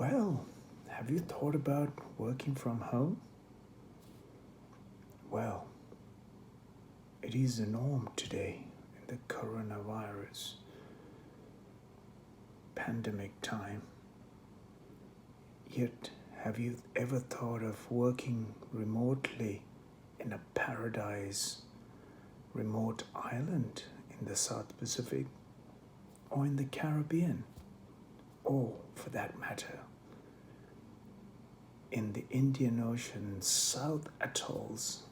Well, have you thought about working from home? Well, it is the norm today in the coronavirus pandemic time. Yet, have you ever thought of working remotely in a paradise remote island in the South Pacific or in the Caribbean, or for that matter, in the Indian Ocean South Atolls?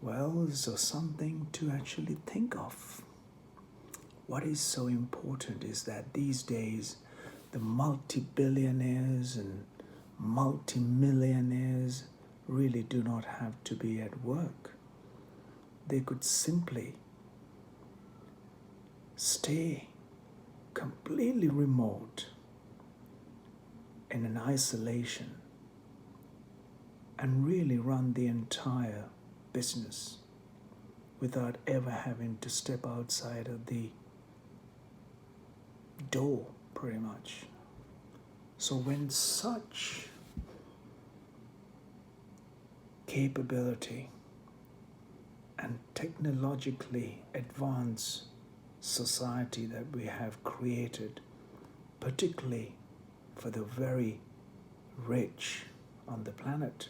Well, so something to actually think of. What is so important is that these days the multi-billionaires and multi-millionaires really do not have to be at work. They could simply stay completely remote in an isolation and really run the entire business without ever having to step outside of the door, pretty much. So when such capability and technologically advanced society that we have created, particularly for the very rich on the planet,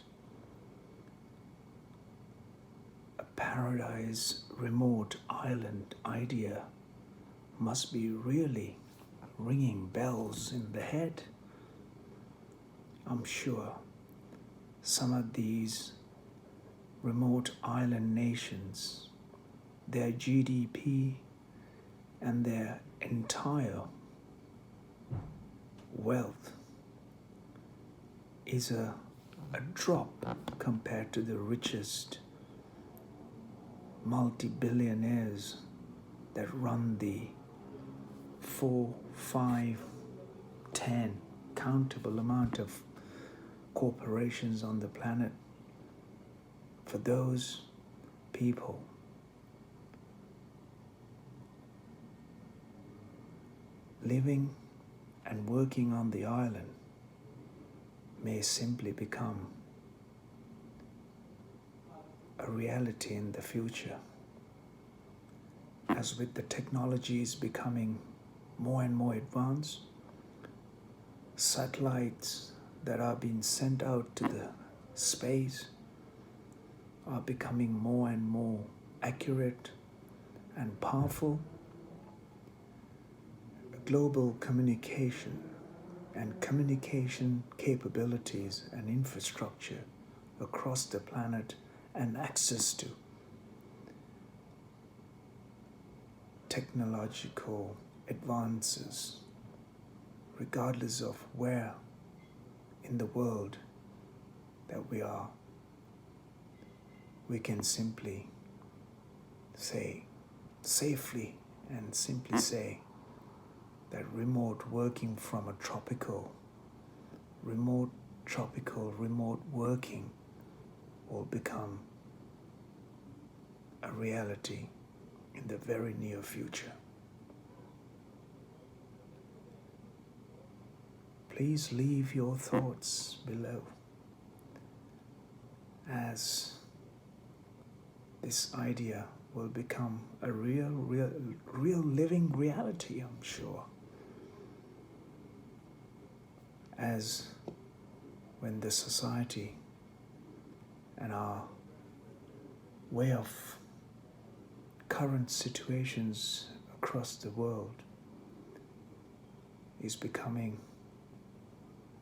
a paradise remote island idea must be really ringing bells in the head. I'm sure some of these remote island nations, their GDP and their entire wealth is a drop compared to the richest multi-billionaires that run the 4, 5, 10 countable amount of corporations on the planet. For those people, living and working on the island may simply become a reality in the future. As with the technologies becoming more and more advanced, satellites that are being sent out to the space are becoming more and more accurate and powerful. Global communication and communication capabilities and infrastructure across the planet and access to technological advances, regardless of where in the world that we are, we can simply say, safely and simply say, that remote working from a remote working will become a reality in the very near future. Please leave your thoughts below as this idea will become a real living reality, I'm sure. As when the society and our way of current situations across the world is becoming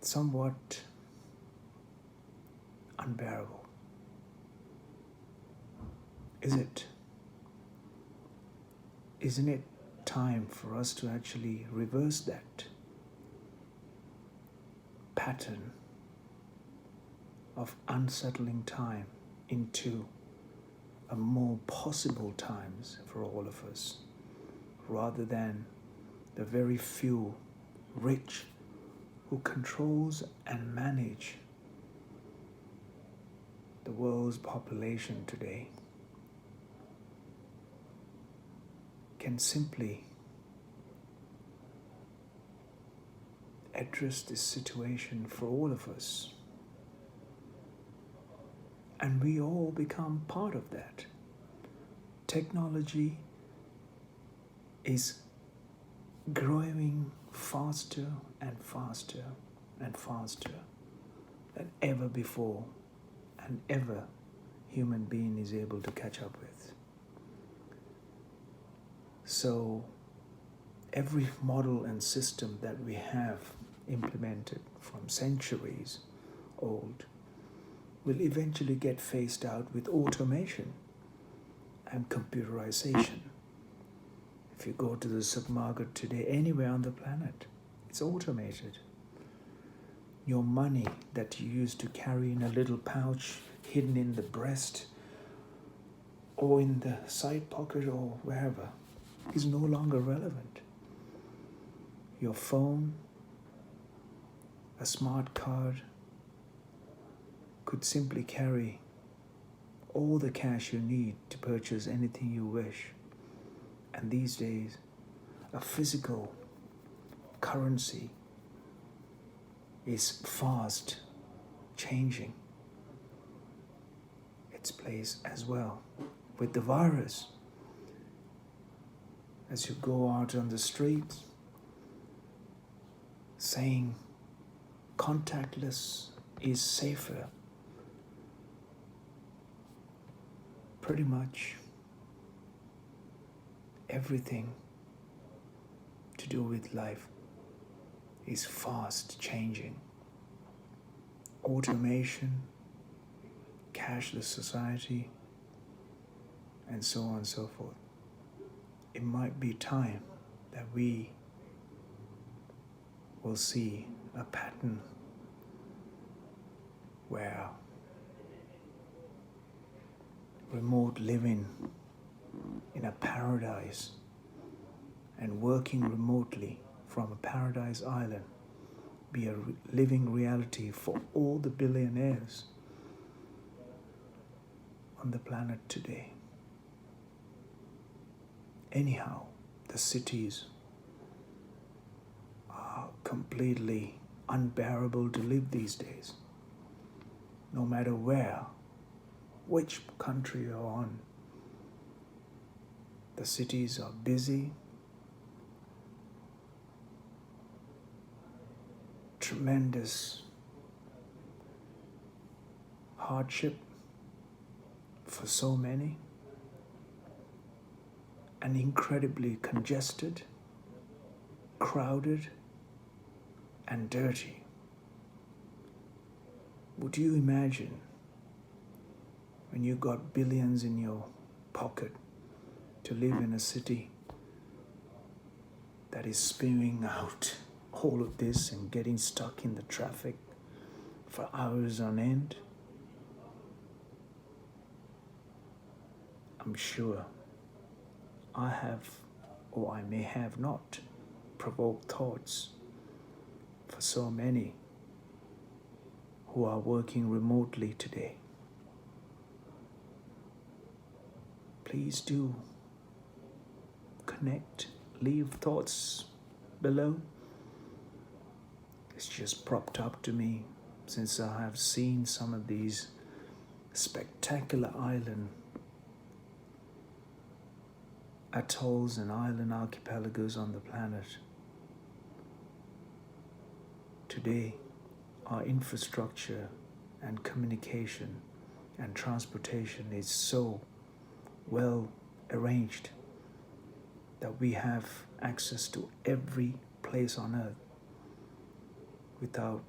somewhat unbearable. Isn't it time for us to actually reverse that pattern of unsettling time into a more possible times for all of us, rather than the very few rich who controls and manage the world's population today can simply address this situation for all of us. And we all become part of that. Technology is growing faster and faster and faster than ever before and ever human being is able to catch up with. So every model and system that we have implemented from centuries old will eventually get phased out with automation and computerization. If you go to the supermarket today, anywhere on the planet, it's automated. Your money that you used to carry in a little pouch hidden in the breast or in the side pocket or wherever is no longer relevant. Your phone, a smart card, could simply carry all the cash you need to purchase anything you wish. And these days, a physical currency is fast changing its place as well. With the virus, as you go out on the streets, saying contactless is safer, pretty much everything to do with life is fast changing. Automation, cashless society, and so on and so forth. It might be time that we will see a pattern where remote living in a paradise and working remotely from a paradise island be a living reality for all the billionaires on the planet today. Anyhow, the cities are completely unbearable to live these days. No matter where, which country you're on, the cities are busy, tremendous hardship for so many, and incredibly congested, crowded, and dirty. Would you imagine when you got billions in your pocket to live in a city that is spewing out all of this and getting stuck in the traffic for hours on end? I'm sure I have, or I may have not, provoked thoughts for so many who are working remotely today. Please do connect, leave thoughts below. It's just propped up to me since I have seen some of these spectacular island atolls and island archipelagos on the planet. Today, our infrastructure and communication and transportation is so well arranged that we have access to every place on earth without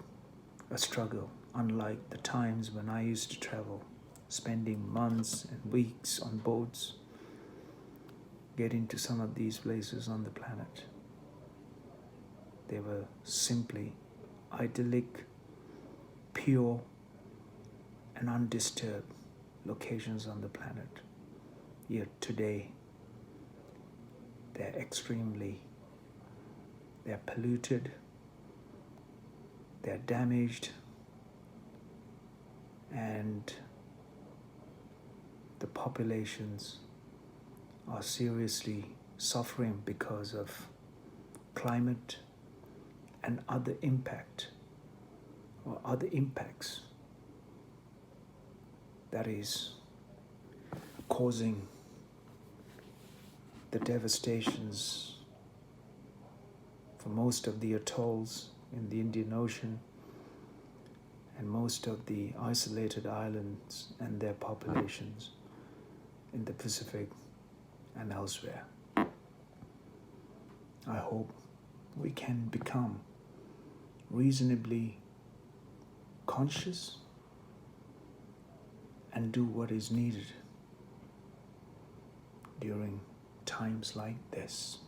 a struggle, unlike the times when I used to travel, spending months and weeks on boats getting to some of these places on the planet. They were simply idyllic, pure, and undisturbed locations on the planet. Yet today, they're polluted, they're damaged, and the populations are seriously suffering because of climate and other impact or other impacts that is causing the devastations for most of the atolls in the Indian Ocean and most of the isolated islands and their populations in the Pacific and elsewhere. I hope we can become reasonably conscious and do what is needed during times like this.